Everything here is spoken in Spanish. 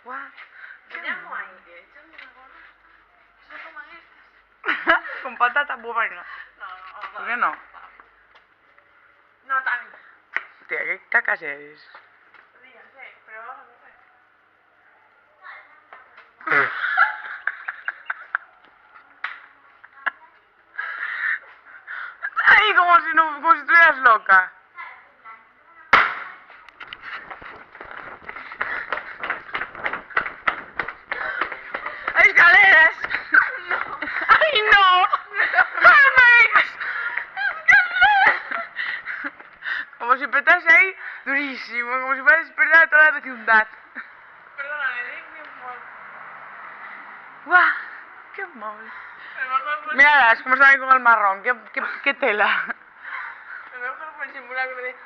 Guau. Teníamos ahí, de hecho, una gorra. ¿Eso se coman estas? Con patata, pues venga. No. ¿Por qué no? No, también. Tía, ¿qué cacas eres? Dígase, pero vamos a comer. Ay, como si no, como si estuvieras loca. ¡Hay escaleras! No. ¡Ay, no! ¡No me digas! ¡Escaleras! Como si petase ahí durísimo, como si fuera a despertar a toda la vecindad. Perdona, le di mi humor. ¡Guau! ¡Qué móvil! Mejor Míralas, cómo están ahí con el marrón, qué tela. por el simulacro de...